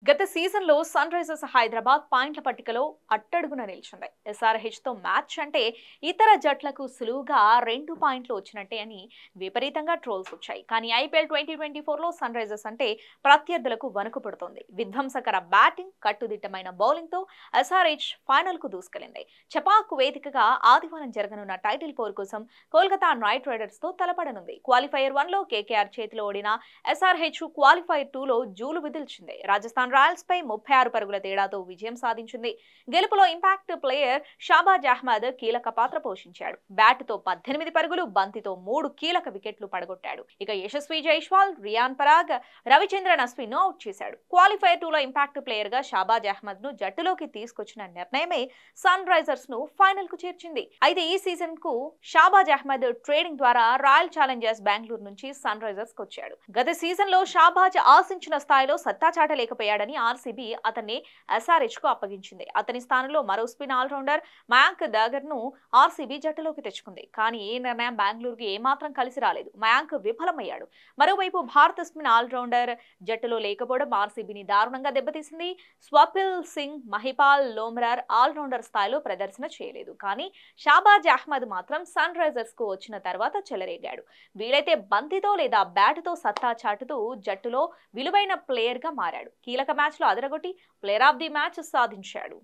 గత సీజన్లో sun Risers Hyderabad పాయింట్ల పట్టికలో అట్టడుగున నిలిచింది. ఎస్ఆర్హెచ్ తో మ్యాచ్ అంటే ఇతర జట్లకు సులువుగా 2 పాయింట్లు వచ్చినట్టే అని విపరీతంగా ట్రోల్స్ వచ్చాయి. కానీ ఐపీఎల్ 2024లో సన్ రైజర్స్ అంటే ప్రత్యర్థులకు వణుకు పుడుతోంది. విధ్వంసకర బ్యాటింగ్, కట్టుదిట్టమైన బౌలింగ్తో ఎస్ఆర్హెచ్ ఫైనల్ కు దూసుకెళ్లింది. చపాక్ వేదికగా ఆదివారం జరగనున్న టైటిల్ పోరు కోసం కోల్కతా నైట్ రైడర్స్ తో తలపడనుంది. క్వాలిఫైయర్ 1లో కేకేఆర్ చేతిలో ఓడిన ఎస్ఆర్హెచ్ క్వాలిఫైయర్ 2లో జూలు విదిల్చింది. రాజస్థాన్ రాయల్స్ పై 36 పరుగుల తేడాతో విజయం సాధించింది. గెలుపులో ఇంపాక్ట్ ప్లేయర్ షాబాజ్ అహ్మద్ కీలక పాత్ర పోషించాడు. బ్యాట్ తో 18 పరుగులు, బంతితో 3 కీలక వికెట్లు పడగొట్టాడు. ఇక యశస్వి జైస్వాల్, రియాన్ పరాగ్, రవిచంద్రన్ అశ్విన్ ను అవుట్ చేశాడు. క్వాలిఫైర్ 2లో ఇంపాక్ట్ ప్లేయర్ గా షాబాజ్ అహ్మద్ ను జట్టులోకి తీసుకొచ్చిన నిర్ణయమే సన్ రైజర్స్ ను ఫైనల్ కు చేర్చింది. అయితే ఈ సీజన్ కు షాబాజ్ అహ్మద్ ట్రేడింగ్ ద్వారా రాయల్ ఛాలెంజర్స్ బెంగళూరు నుంచి సన్ రైజర్స్ కు వచ్చాడు. గత సీజన్ లో షాబాజ్ ఆశించిన స్థాయిలో సత్తా చాటలేకపోయాడు. ఆర్సీబీ అతన్ని ఎస్ఆర్హెచ్ కు అప్పగించింది. అతని స్థానంలో మరో స్పిన్ ఆల్రౌండర్ మయాంక్ దాగర్ ను ఆర్సీబీ జట్టులోకి తెచ్చుకుంది. కానీ ఈ నిర్ణయం బెంగళూరుకు ఏమాత్రం కలిసి రాలేదు. మయాంక్ విఫలమయ్యాడు. మరోవైపు భారత స్పిన్ ఆల్రౌండర్ జట్టులో లేకపోవడం ఆర్సీబీని దారుణంగా దెబ్బతీసింది. స్వపిల్ సింగ్, మహిపాల్ లోమ్రార్ ఆల్రౌండర్ స్థాయిలో ప్రదర్శన చేయలేదు. కానీ షాబాజ్ అహ్మద్ మాత్రం సన్ రైజర్స్ కు వచ్చిన తర్వాత చెలరేగాడు. వీలైతే బంతితో లేదా బ్యాటుతో సత్తా చాటుతూ జట్టులో విలువైన ప్లేయర్ గా మారాడు. కీలక మ్యాచ్ లో అదరగొట్టి ప్లేయర్ ఆఫ్ ది మ్యాచ్ సాధించాడు.